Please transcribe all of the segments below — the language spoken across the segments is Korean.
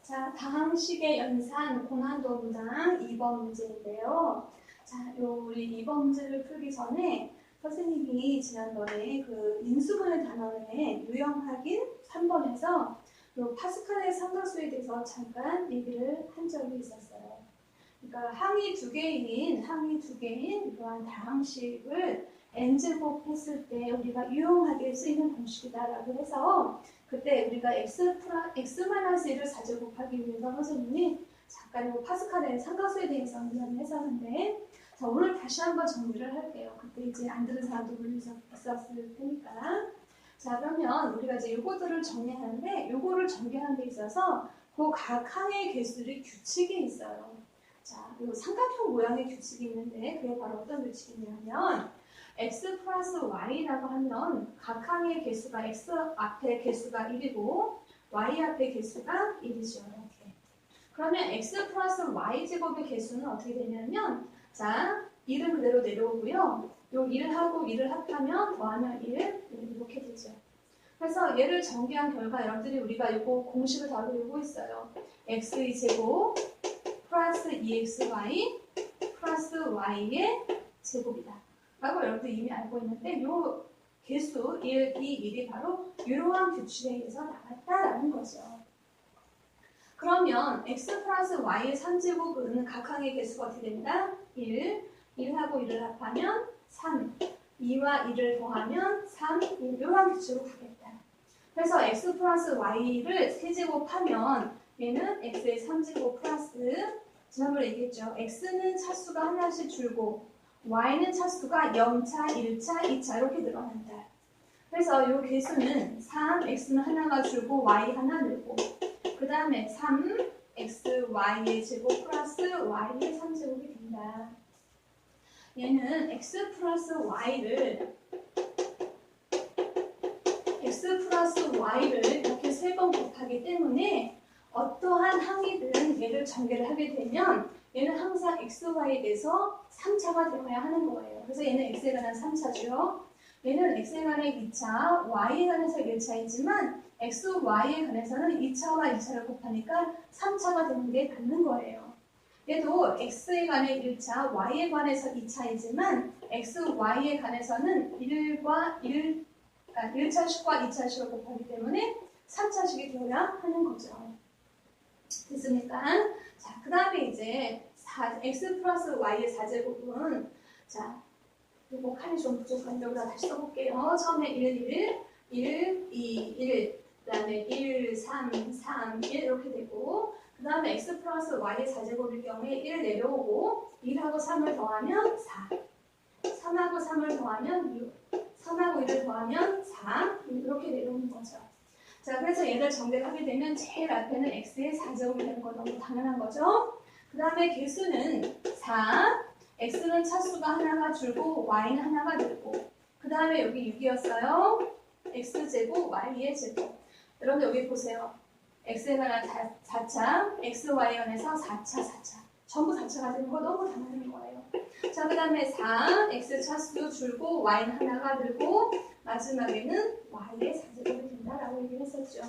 자, 다항식의 연산 고난도 문항 2번 문제인데요. 자, 우리 2번 문제를 풀기 전에 선생님이 지난번에 그 인수분해 단원의 유형 확인 3번에서 파스칼의 삼각수에 대해서 잠깐 얘기를 한 적이 있었어요. 그러니까 항이 두 개인 이러한 다항식을 n제곱 했을 때 우리가 유용하게 쓰이는 공식이다라고 해서 그때 우리가 x-1을 4제곱하기 위해서 선생님이 잠깐 파스칼의 삼각수에 대해서 연습을 했었는데 자, 오늘 다시 한번 정리를 할게요. 그때 이제 안 들은 사람도 물론 있었을 테니까. 자, 그러면 우리가 이제 요거들을 정리하는데 요거를 정리하는 데 있어서 그 각 항의 개수들이 규칙이 있어요. 자, 요 삼각형 모양의 규칙이 있는데 그게 바로 어떤 규칙이냐면 x 플러스 y라고 하면 각 항의 개수가 x 앞에 개수가 1이고 y 앞에 개수가 1이죠. 이렇게. 그러면 x 플러스 y 제곱의 개수는 어떻게 되냐면 자, 1은 그대로 내려오고요. 요 1하고 1을 합하면 더하면 1 이렇게 되죠. 그래서 얘를 전개한 결과 여러분들이 우리가 이거 공식을 다 외우고 있어요. x의 제곱 플러스 2xy 플러스 y의 제곱이다. 라고 여러분들 이미 알고 있는데 요 개수 1, 2, 1이 바로 이러한 규칙에 의해서 나왔다라는 거죠. 그러면 x 플러스 y의 3제곱은 각 항의 개수가 어떻게 됩니다? 1, 1하고 1을 합하면 3, 2와 1을 더하면 3, 1 이러한 규칙으로 가겠다. 그래서 x 플러스 y를 세제곱하면 얘는 x의 3제곱 플러스 지난번에 얘기했죠. x는 차수가 하나씩 줄고 y는 차수가 0차, 1차, 2차 이렇게 늘어난다. 그래서 이 개수는 3, x는 하나가 줄고 y 하나 늘고 그 다음에 3, x, y의 제곱 플러스 y의 3제곱이 된다. 얘는 x 플러스 y를 이렇게 3번 곱하기 때문에 어떠한 항이든 얘를 전개를 하게 되면 얘는 항상 x, y에 대해서 3차가 되어야 하는 거예요. 그래서 얘는 x에 관한 3차죠. 얘는 x에 관한 2차, y에 관해서 1차이지만 x, y에 관해서는 2차와 2차를 곱하니까 3차가 되는 게 맞는 거예요. 얘도 x에 관해 1차, y에 관해서 2차이지만 x, y에 관해서는 1차식과 2차식을 곱하기 때문에 3차식이 되어야 하는 거죠. 됐습니까? 자, 그 다음에 이제 x 플러스 y의 4제곱은 자, 요거 칸이 좀 부족한데 여기다 다시 써볼게요. 처음에 1, 2, 1, 그 다음에 1, 3, 1 이렇게 되고 그 다음에 x 플러스 y의 4제곱일 경우에 1 내려오고 1하고 3을 더하면 4 3하고 3을 더하면 6 3하고 1을 더하면 4 이렇게 내려오는 거죠. 자, 그래서 얘를 전개를 하게 되면 제일 앞에는 x의 4제곱이 되는 건 너무 당연한 거죠. 그 다음에 개수는 4, x는 차수가 하나가 줄고 y는 하나가 늘고 그 다음에 여기 6이었어요. x제곱, y의 제곱. 여러분 여기 보세요. x에 관한 4차, x, y에 관해서 4차. 전부 4차가 되는 거 너무 당연한 거예요. 자, 그 다음에 4, x 차수 줄고 y는 하나가 늘고 마지막에는 y의 4제곱이 된다라고 얘기를 했었죠.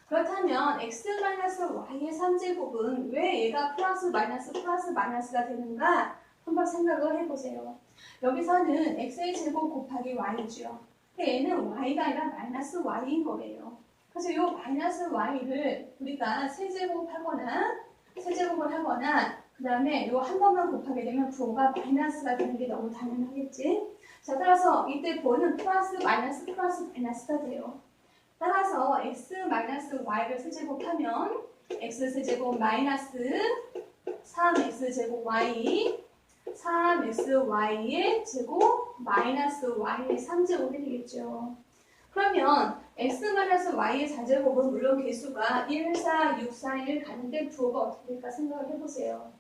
그렇다면 x-y의 3제곱은 왜 얘가 플러스 마이너스가 되는가? 한번 생각을 해보세요. 여기서는 x의 제곱 곱하기 y죠. 얘는 y가 아니라 마이너스 y인 거예요. 그래서 이 마이너스 y를 우리가 세제곱을 하거나 그 다음에 이 한 번만 곱하게 되면 부호가 마이너스가 되는 게 너무 당연하겠지? 자, 따라서 이때 부호는 플러스 마이너스가 돼요. 따라서 x-y를 세제곱하면 x세제곱 마이너스 3x제곱 y 3xy의 제곱 마이너스 y의 3제곱이 되겠죠. 그러면 x-y의 4제곱은 물론 개수가 1, 4, 6, 4, 1 가는데 부호가 어떻게 될까 생각을 해보세요.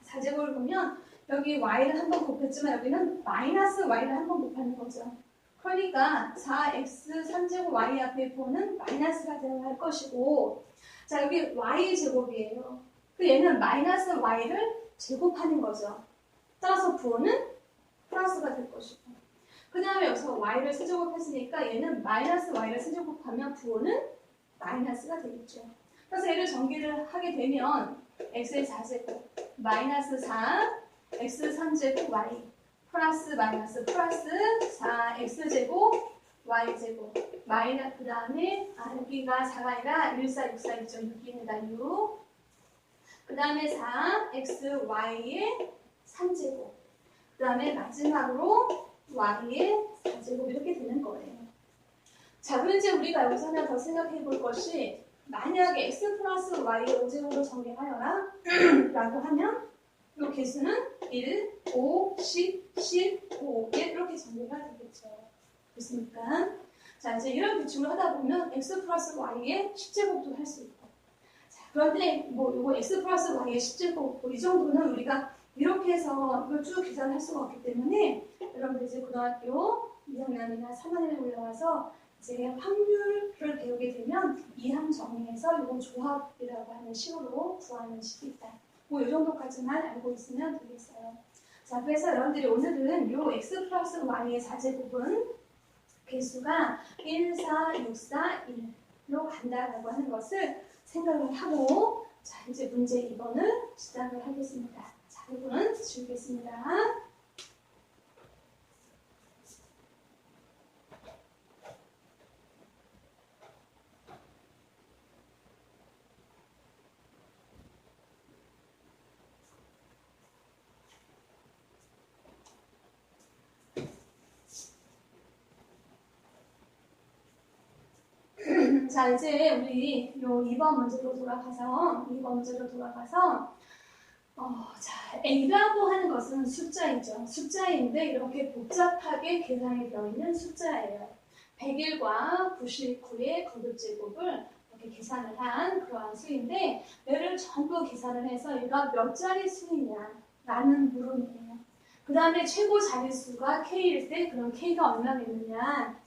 4제곱을 보면 여기 y를 한 번 곱했지만 여기는 마이너스 y를 한 번 곱하는 거죠. 그러니까 4x 3제곱 y 앞에 부호는 마이너스가 되어야 할 것이고 자 여기 y 제곱이에요. 그 얘는 마이너스 y를 제곱하는 거죠. 따라서 부호는 플러스가 될 것이고 그 다음에 여기서 y를 세제곱했으니까 얘는 마이너스 y를 세제곱하면 부호는 마이너스가 되겠죠. 그래서 얘를 전개를 하게 되면 x의 4제곱 마이너스 4 x 3제곱 y 플러스 마이너스 플러스 4x제곱 y제곱 마이너스 그 다음에 여기가 4가 아니라 1, 4, 6, 4, 2점 6입니다. 6. 그 다음에 4 x y의 3제곱 그 다음에 마지막으로 y의 4제곱 이렇게 되는 거예요. 자, 그럼 이제 우리가 여기서 하나 더 생각해 볼 것이 만약에 x 플러스 y의 5제곱으로 전개하여라 라고 하면 이 개수는 1, 5, 10, 15 이렇게 전개가 되겠죠. 됐습니까? 자, 이제 이런 비중을 하다 보면 x 플러스 y의 10제곱도 할 수 있고 자, 그런데 뭐 이거 x 플러스 y의 10제곱 이 정도는 우리가 이렇게 해서 이걸 쭉 계산할 수가 없기 때문에 여러분들 이제 고등학교 2학년이나 3학년에 올라와서 이제 확률을 배우게 되면 이항 정리해서 이건 조합이라고 하는 식으로 구하는 식이 있다. 뭐 이 정도까지만 알고 있으면 되겠어요. 자, 그래서 여러분들이 오늘은 요 x 플러스 y의 4제곱은 개수가 1, 4, 6, 4, 1로 간다라고 하는 것을 생각을 하고 자, 이제 문제 2번을 시작을 하겠습니다. 자, 이거는 지우겠습니다. 자, 이제 우리 요 2번 문제로 돌아가서 자, A라고 하는 것은 숫자이죠. 숫자인데 이렇게 복잡하게 계산이 되어 있는 숫자예요. 101과 99의 거듭제곱을 이렇게 계산을 한 그러한 수인데 얘를 전부 계산을 해서 얘가 몇 자리 수이냐라는 물음이에요. 그 다음에 최고 자릿수가 K일 때 그럼 K가 얼마겠느냐.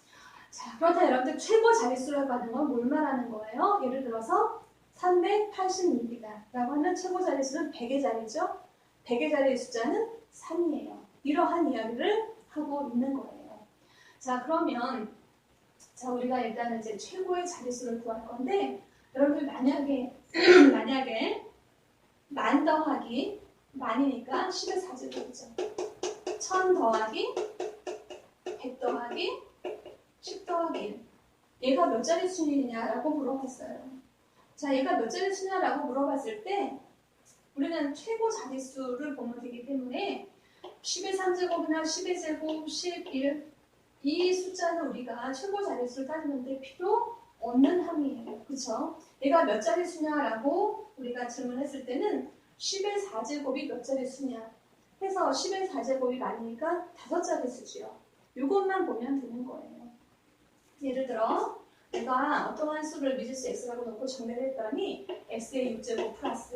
자, 그렇다 여러분들 최고 자릿수라고 하는 건 뭘 말하는 거예요? 예를 들어서 386이다 라고 하면 최고 자릿수는 100의 자리죠. 100의 자리의 숫자는 3이에요. 이러한 이야기를 하고 있는 거예요. 자, 그러면 자, 우리가 일단은 이제 최고의 자릿수를 구할 건데 여러분들 만약에 만 더하기 만이니까 10의 4제곱이죠. 1000 더하기 100 더하기 10 더하기 1. 얘가 몇 자릿수냐라고 물어봤어요. 자, 얘가 몇 자릿수냐라고 물어봤을 때 우리는 최고 자릿수를 보면 되기 때문에 10의 3제곱이나 10의 제곱, 11 이 숫자는 우리가 최고 자릿수를 따지는데 필요 없는 항이에요. 그쵸? 얘가 몇 자릿수냐라고 우리가 질문했을 때는 10의 4제곱이 몇 자릿수냐 해서 10의 4제곱이 많으니까 5자릿수지요. 이것만 보면 되는 거예요. 예를 들어 내가 어떠한 수를 미지수 x라고 놓고 정리를 했더니 x의 6제곱 플러스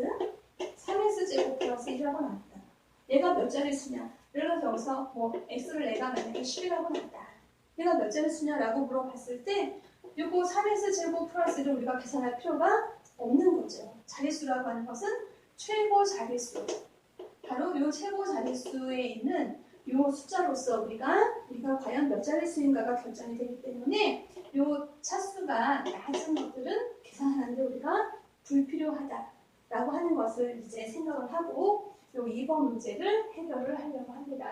3x제곱 플러스 1이라고 나왔다. 얘가 몇 자릿수냐? 예를 들어서 여기서 뭐 x를 내가 만약에 10이라고 나왔다. 얘가 몇 자릿수냐라고 물어봤을 때 요거 3x제곱 플러스 1을 우리가 계산할 필요가 없는 거죠. 자릿수라고 하는 것은 최고 자릿수. 바로 요 최고 자릿수에 있는 요 숫자로서 우리가 과연 몇 자릿수인가가 결정이 되기 때문에 요 차수가 낮은 것들은 계산하는데 우리가 불필요하다라고 하는 것을 이제 생각을 하고 요 2번 문제를 해결을 하려고 합니다.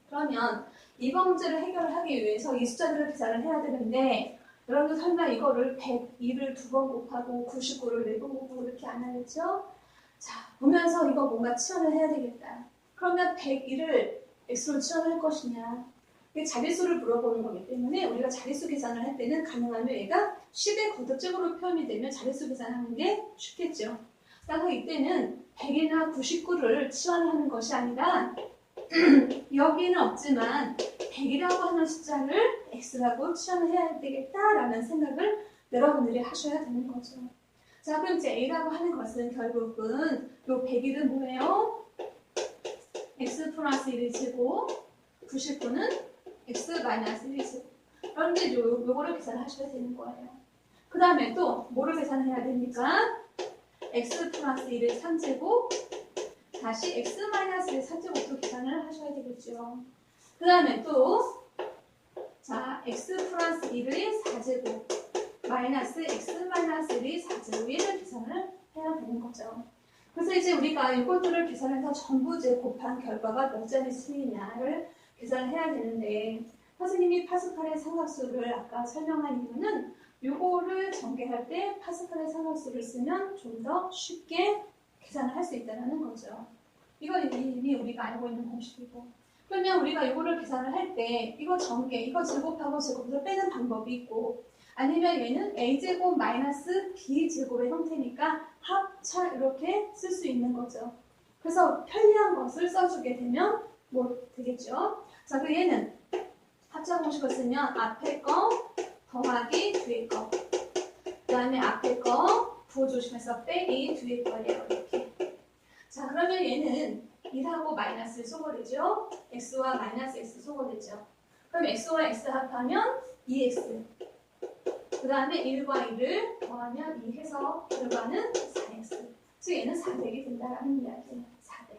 그러면 2번 문제를 해결을 하기 위해서 이 숫자들을 계산을 해야 되는데 여러분들 설마 이거를 102를 2번 곱하고 99를 4번 곱하고 이렇게 안 하겠죠? 자, 보면서 이거 뭔가 치환을 해야 되겠다. 그러면 101을 x로 치환할 것이냐. 자릿수를 물어보는 거기 때문에 우리가 자릿수 계산을 할 때는 가능하면 얘가 10의 거듭제곱으로 표현이 되면 자릿수 계산하는 게 쉽겠죠. 그래서 이때는 100이나 99를 치환하는 것이 아니라 여기는 없지만 100이라고 하는 숫자를 x라고 치환을 해야 되겠다라는 생각을 여러분들이 하셔야 되는 거죠. 자, 그럼 이제 a라고 하는 것은 결국은 요 101은 뭐예요? x 플러스 1의 제곱, 99는 x 마이너스 1의 제곱. 그런데 요거를 계산하셔야 되는 거예요. 그 다음에 또 뭐를 계산해야 됩니까? x 플러스 1의 3제곱, 다시 x 마이너스 1의 3제곱도 계산을 하셔야 되겠죠. 그 다음에 또 자, x 플러스 1의 4제곱, 그 마이너스 x 마이너스 1이 4제곱을 계산을 해야 되는 거죠. 그래서 이제 우리가 이것들을 계산해서 전부 곱한 결과가 몇 자리 수이냐를 계산을 해야 되는데 선생님이 파스칼의 삼각수를 아까 설명한 이유는 요거를 전개할 때 파스칼의 삼각수를 쓰면 좀 더 쉽게 계산을 할 수 있다는 거죠. 이건 이미 우리가 알고 있는 공식이고 그러면 우리가 이거를 계산을 할 때 이거 전개, 이거 제곱하고 제곱을 빼는 방법이 있고 아니면 얘는 a제곱 마이너스 b제곱의 형태니까 합차 이렇게 쓸 수 있는 거죠. 그래서 편리한 것을 써주게 되면 뭐 되겠죠. 자, 그리고 얘는 합차 공식을 쓰면 앞에 거 더하기 뒤에 거 그 다음에 앞에 거 부호조심해서 빼기 뒤에 거예요. 이렇게. 자, 그러면 얘는 1하고 마이너스를 쏘거리죠. x와 마이너스 x 쏘거리죠. 그럼 x와 x 합하면 2x. 그 다음에 1과 1을 더하면 2 해서 결과는 4x. 즉 얘는 4덱이 된다라는 이야기예요. 4덱.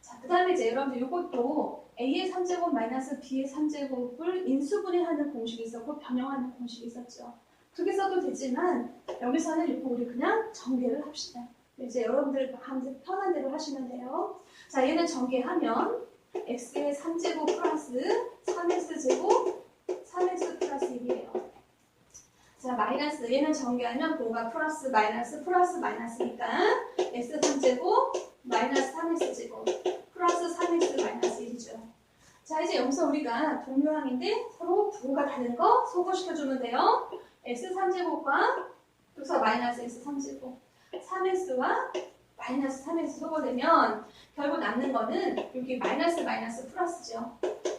자, 그 다음에 이제 여러분들 이것도 a의 3제곱 마이너스 b의 3제곱을 인수분해하는 공식이 있었고 변형하는 공식이 있었죠. 그렇게 써도 되지만 여기서는 이거 우리 그냥 전개를 합시다. 이제 여러분들 편한 대로 하시면 돼요. 자, 얘는 전개하면 x의 3제곱 플러스 3x제곱 3x 플러스 1이에요. 자, 마이너스 얘는 전개하면 뭐가 플러스 마이너스니까 x 3제곱 마이너스 3x제곱 플러스 3x 마이너스 1이죠. 자, 이제 여기서 우리가 동요항인데 서로 부호가 다른 거 소거시켜주면 돼요. x 3제곱과 여기서 마이너스 x 3제곱 3x와 마이너스 3x 소거되면 결국 남는 거는 여기 마이너스 플러스죠.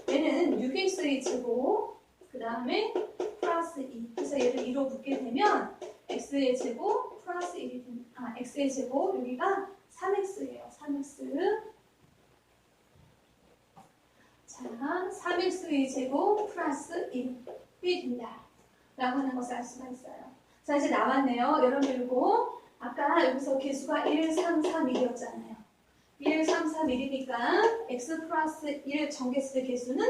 얘는 6x의 제곱 그 다음에 플러스 2. 그래서 얘를 2로 묶게 되면 x의 제곱 플러스 1이 됩니다. x의 제곱 여기가 3x예요. 3x. 자, 3x의 제곱 플러스 1이 된다. 라고 하는 것을 알 수가 있어요. 자, 이제 나왔네요. 여러분들 이거 아까 여기서 개수가 1, 3, 3, 1이었잖아요. 1, 3, 3, 1이니까 x 플러스 1 전개수의 개수는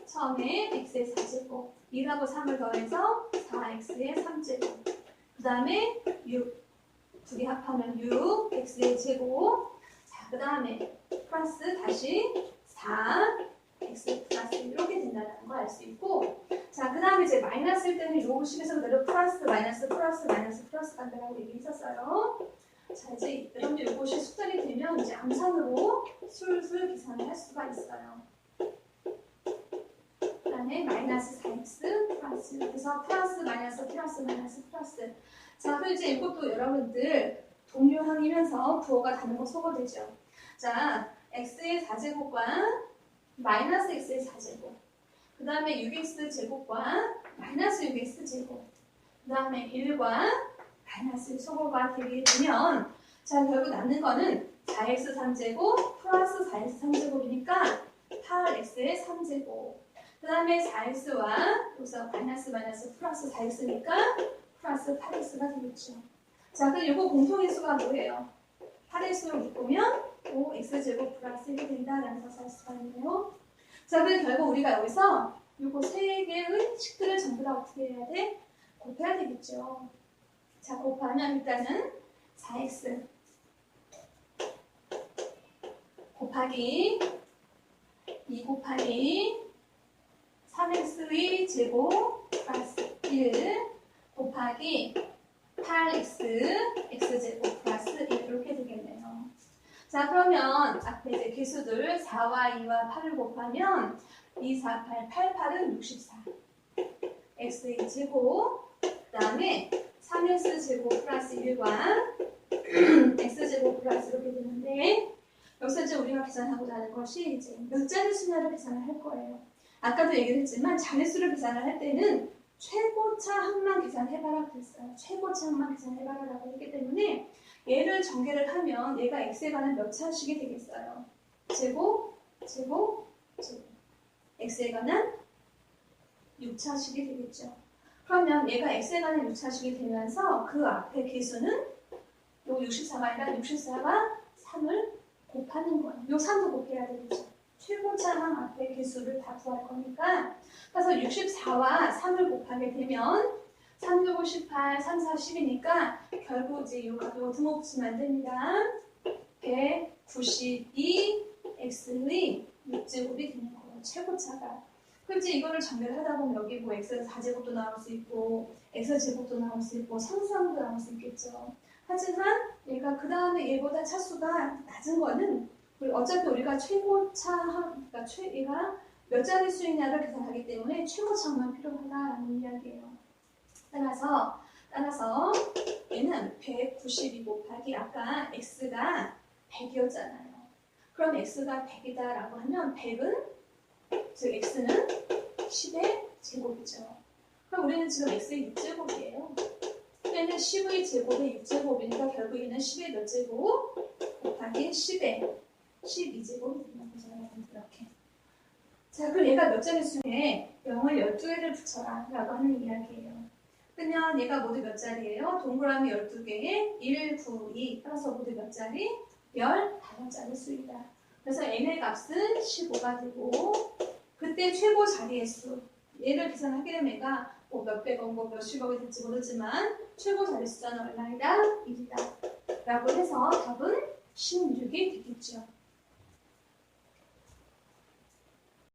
처음에 x의 4제곱 1하고 3을 더해서 4x의 3제곱 그 다음에 6 두 개 합하면 6 x의 제곱 자, 그 다음에 플러스 다시 4 x 플러스 1 이렇게 된다는 걸 알 수 있고 자, 그 다음에 이제 마이너스일 때는 요 식에서 그대로 플러스 간다라고 얘기했었어요. 자, 이제 여러분들 이것이 숫자리 되면 이제 암산으로 술술 계산을 할 수가 있어요. 그 다음에 마이너스 4x 플러스 그래서 플러스. 자, 그럼 이제 이것도 여러분들 동요항이면서 부호가 다른 거 소거되죠. 자, x의 4제곱과 마이너스 x의 4제곱 그 다음에 6x 제곱과 마이너스 6x 제곱 그 다음에 1과 마이너스 소거가 되게 되면 자, 결국 남는 거는 4x 3제곱 플러스 4x 3제곱이니까 8x의 3제곱 그 다음에 4x와 여기서 마이너스 플러스 4x니까 플러스 8x가 되겠죠. 자, 그럼 이거 공통인수가 뭐예요? 8x로 묶으면 5x제곱 플러스 1이 된다라는 것을 알 수가 있네요. 자, 그럼 결국 우리가 여기서 요거 세 개의 식들을 전부 다 어떻게 해야 돼? 곱해야 되겠죠. 자, 곱하면 일단은 4x 곱하기 2 곱하기 3x의 제곱 플러스 1 곱하기 8x x제곱 플러스 1 이렇게 되겠네요. 자, 그러면 앞에 이제 개수들 4와 2와 8을 곱하면 2, 4, 8, 8, 8은 64 x의 제곱 그 다음에 3x제곱 플러스 1과 x제곱 플러스 이렇게 되는데 여기서 이제 우리가 계산하고자 하는 것이 이제 몇 자리 수냐를 계산을 할 거예요. 아까도 얘기를 했지만 자릿수를 계산을 할 때는 최고차 항만 계산해봐라 그랬어요. 최고차 항만 계산해봐라라고 했기 때문에 얘를 전개를 하면 얘가 x에 관한 몇 차식이 되겠어요? 제곱. x에 관한 6차식이 되겠죠. 그러면 얘가 x에 관한 6차식이 되면서 그 앞에 개수는 요 64가 아니라 64가 3을 곱하는 거예요. 요 3도 곱해야 되겠죠. 최고차항 앞에 개수를 다 구할 거니까 그래서 64와 3을 곱하게 되면 3, 6, 5, 18, 3, 4, 10이니까 결국 이제 이 가격을 등호 붙이면 안 됩니다. 192 x의 6제곱이 되는 거예요. 최고차가. 그렇지 이거를 정렬하다 보면 여기 뭐 x 4제곱도 나올 수 있고 x 제곱도 나올 수 있고 상수함도 나올 수 있겠죠. 하지만 얘가 그 다음에 얘보다 차수가 낮은 거는 어차피 우리가 최고차, 그러니까 얘가 몇 자리 수이냐를 계산하기 때문에 최고차만 필요하다라는 이야기예요. 따라서 얘는 192 곱하기 아까 x가 100이었잖아요. 그럼 x가 100이다라고 하면 100은 즉 x는 10의 제곱이죠. 그럼 우리는 지금 x의 6제곱이에요. 얘는 10의 제곱의 6제곱이니까 결국 얘는 10의 몇 제곱 곱하기 10의 12제곱이 되는 거죠. 이렇게. 자, 그럼 얘가 몇 자리 수에 0을 12개를 붙여라 라고 하는 이야기예요. 그러면 얘가 모두 몇 자리예요? 동그라미 12개에 1, 9, 2 따라서 모두 몇 자리? 15자리 수이다. 그래서 n의 값은 15가 되고 그때 최고 자리의 수 얘를 계산하게 되면 얘가 뭐 몇백억, 뭐 몇십억이 될지 모르지만 최고 자리 숫자는 얼마이다? 1이다 라고 해서 답은 16이 되겠죠.